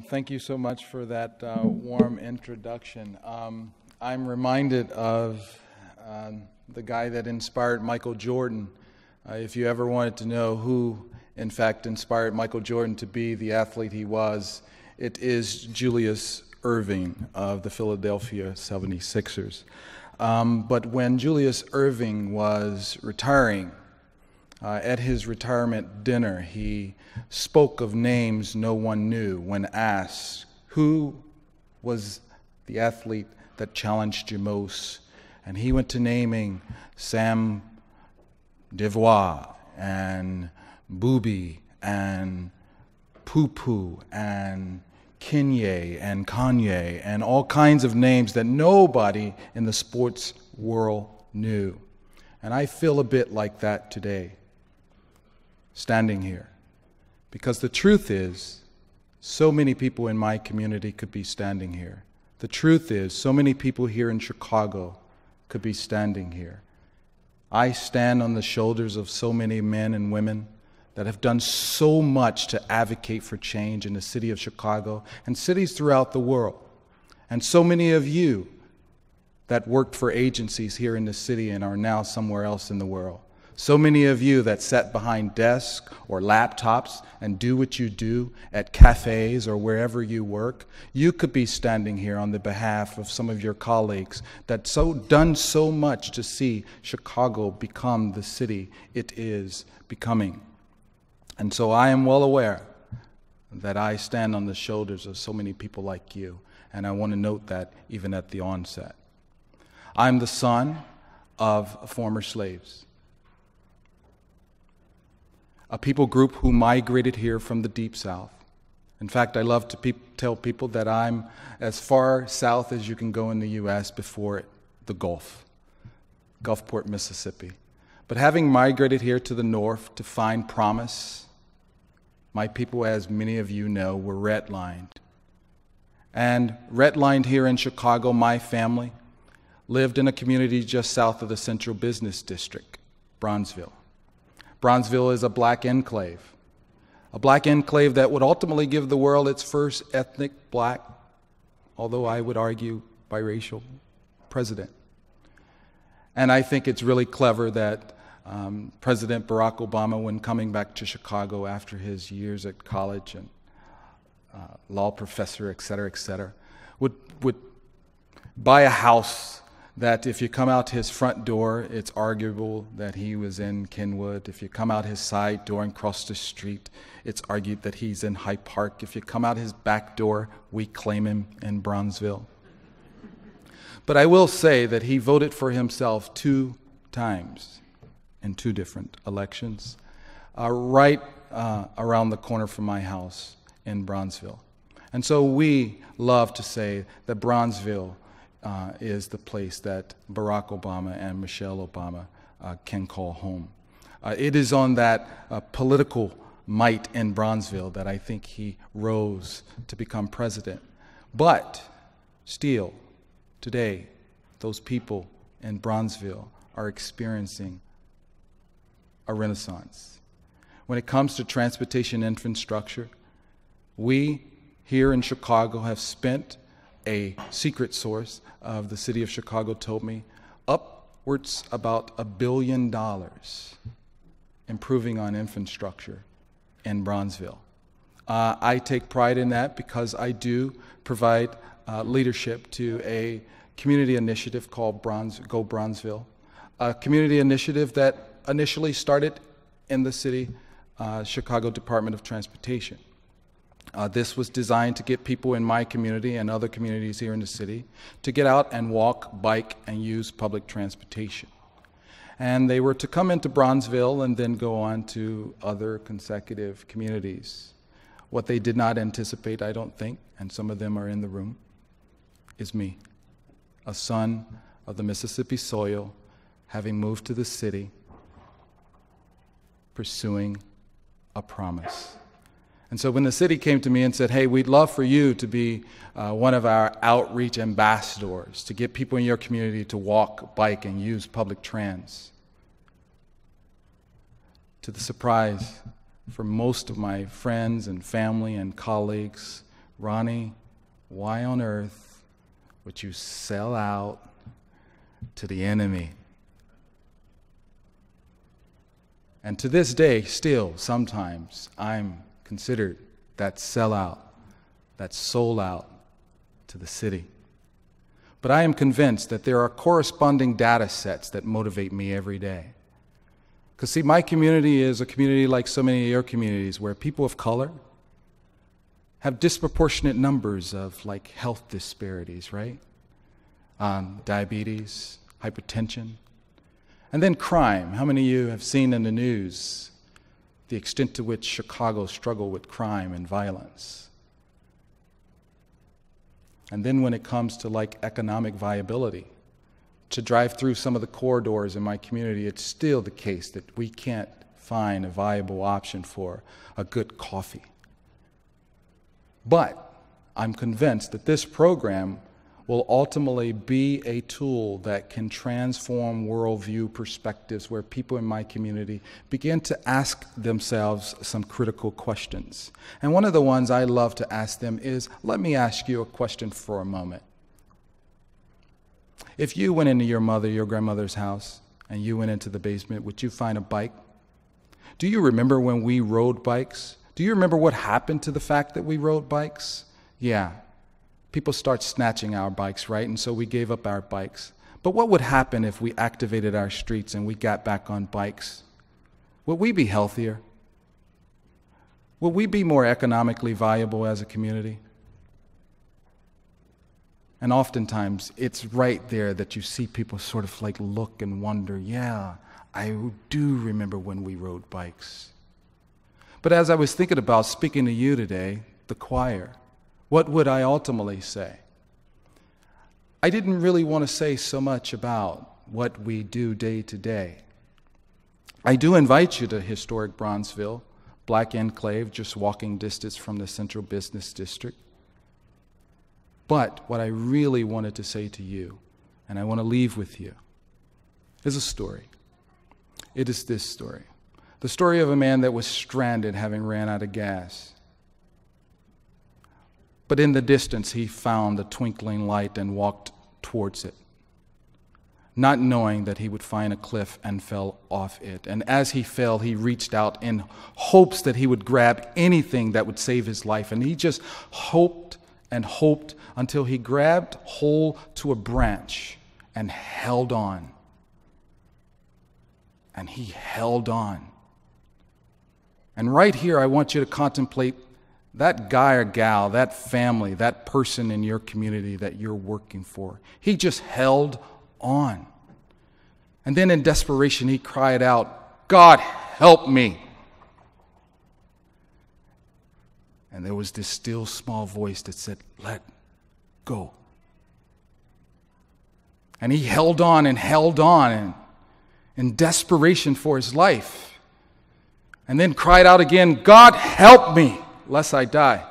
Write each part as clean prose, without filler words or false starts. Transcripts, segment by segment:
Thank you so much for that warm introduction. I'm reminded of the guy that inspired Michael Jordan. If you ever wanted to know who, in fact, inspired Michael Jordan to be the athlete he was, it is Julius Erving of the Philadelphia 76ers. But when Julius Erving was retiring, at his retirement dinner, he spoke of names no one knew when asked, who was the athlete that challenged you most? And he went to naming Sam Devois and Booby and Poo-Poo and Kanye and Kanye and all kinds of names that nobody in the sports world knew. And I feel a bit like that today, standing here. Because the truth is, so many people in my community could be standing here. The truth is, so many people here in Chicago could be standing here. I stand on the shoulders of so many men and women that have done so much to advocate for change in the city of Chicago and cities throughout the world. And so many of you that worked for agencies here in the city and are now somewhere else in the world. So many of you that sat behind desks or laptops and do what you do at cafes or wherever you work, you could be standing here on the behalf of some of your colleagues that done so much to see Chicago become the city it is becoming. And so I am well aware that I stand on the shoulders of so many people like you, and I want to note that even at the onset. I'm the son of former slaves, a people group who migrated here from the Deep South. In fact, I love to tell people that I'm as far south as you can go in the U.S. before the Gulf, Gulfport, Mississippi. But having migrated here to the north to find promise, my people, as many of you know, were redlined. And redlined here in Chicago, my family lived in a community just south of the Central Business District, Bronzeville. Bronzeville is a black enclave that would ultimately give the world its first ethnic black, although I would argue biracial, president. And I think it's really clever that President Barack Obama, when coming back to Chicago after his years at college and law professor, et cetera, would buy a house that if you come out his front door, it's arguable that he was in Kenwood. If you come out his side door and cross the street, it's argued that he's in Hyde Park. If you come out his back door, we claim him in Bronzeville. But I will say that he voted for himself 2 times in 2 different elections, right around the corner from my house in Bronzeville. And so we love to say that Bronzeville is the place that Barack Obama and Michelle Obama can call home. It is on that political might in Bronzeville that I think he rose to become president. But still, today, those people in Bronzeville are experiencing a renaissance. When it comes to transportation infrastructure, we here in Chicago have spent, a secret source of the city of Chicago told me, upwards about $1 billion improving on infrastructure in Bronzeville. I take pride in that because I do provide leadership to a community initiative called Go Bronzeville, a community initiative that initially started in the city Chicago Department of Transportation. This was designed to get people in my community and other communities here in the city to get out and walk, bike, and use public transportation. And they were to come into Bronzeville and then go on to other consecutive communities. What they did not anticipate, I don't think, and some of them are in the room, is me, a son of the Mississippi soil, having moved to the city, pursuing a promise. And so when the city came to me and said, hey, we'd love for you to be one of our outreach ambassadors, to get people in your community to walk, bike, and use public trans. To the surprise for most of my friends and family and colleagues, Ronnie, why on earth would you sell out to the enemy? And to this day, still, sometimes, I'm considered that sellout, that sold out to the city. But I am convinced that there are corresponding data sets that motivate me every day. Because, see, my community is a community like so many of your communities where people of color have disproportionate numbers of, like, health disparities, right? Diabetes, hypertension, and then crime. How many of you have seen in the news the extent to which Chicago struggled with crime and violence? And then when it comes to, like, economic viability, to drive through some of the corridors in my community, it's still the case that we can't find a viable option for a good coffee. But I'm convinced that this program will ultimately be a tool that can transform worldview perspectives where people in my community begin to ask themselves some critical questions. And one of the ones I love to ask them is, let me ask you a question for a moment. If you went into your grandmother's house, and you went into the basement, would you find a bike? Do you remember when we rode bikes? Do you remember what happened to the fact that we rode bikes? Yeah. People start snatching our bikes, right? And so we gave up our bikes. But what would happen if we activated our streets and we got back on bikes? Would we be healthier? Would we be more economically viable as a community? And oftentimes, it's right there that you see people sort of like look and wonder, yeah, I do remember when we rode bikes. But as I was thinking about speaking to you today, the choir, what would I ultimately say? I didn't really want to say so much about what we do day to day. I do invite you to historic Bronzeville, Black Enclave, just walking distance from the Central Business District. But what I really wanted to say to you, and I want to leave with you, is a story. It is this story. The story of a man that was stranded having ran out of gas. But in the distance, he found a twinkling light and walked towards it, not knowing that he would find a cliff and fell off it. And as he fell, he reached out in hopes that he would grab anything that would save his life. And he just hoped and hoped until he grabbed hold to a branch and held on. And he held on. And right here, I want you to contemplate that guy or gal, that family, that person in your community that you're working for. He just held on. And then in desperation, he cried out, "God, help me." And there was this still small voice that said, "Let go." And he held on and in desperation for his life. And then cried out again, "God, help me, lest I die."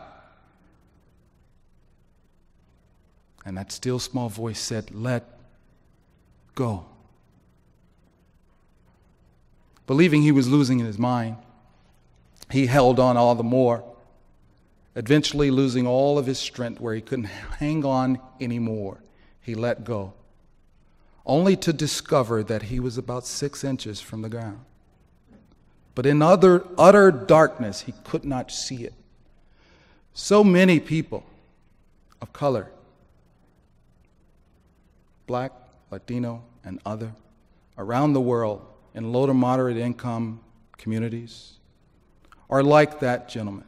And that still small voice said, "Let go." Believing he was losing his mind, he held on all the more, eventually losing all of his strength where he couldn't hang on anymore. He let go, only to discover that he was about 6 inches from the ground. But in utter darkness, he could not see it. So many people of color, Black, Latino, and other, around the world in low to moderate income communities are like that gentleman,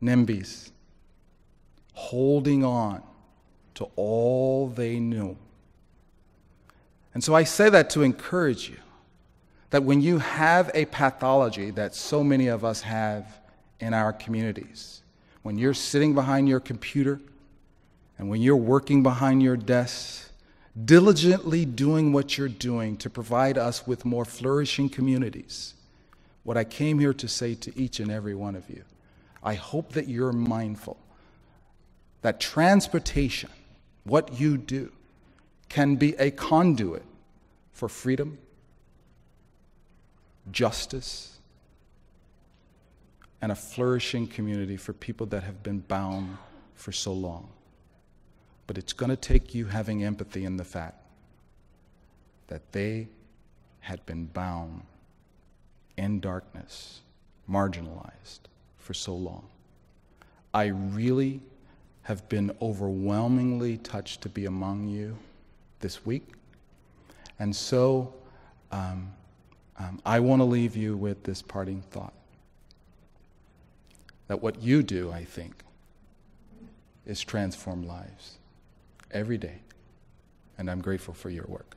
NIMBYs, holding on to all they knew. And so I say that to encourage you that when you have a pathology that so many of us have in our communities, when you're sitting behind your computer and when you're working behind your desk, diligently doing what you're doing to provide us with more flourishing communities, what I came here to say to each and every one of you, I hope that you're mindful that transportation, what you do, can be a conduit for freedom, justice, and a flourishing community for people that have been bound for so long. But it's going to take you having empathy in the fact that they had been bound in darkness, marginalized for so long. I really have been overwhelmingly touched to be among you this week. And so I want to leave you with this parting thought. That what you do, I think, is transform lives every day. And I'm grateful for your work.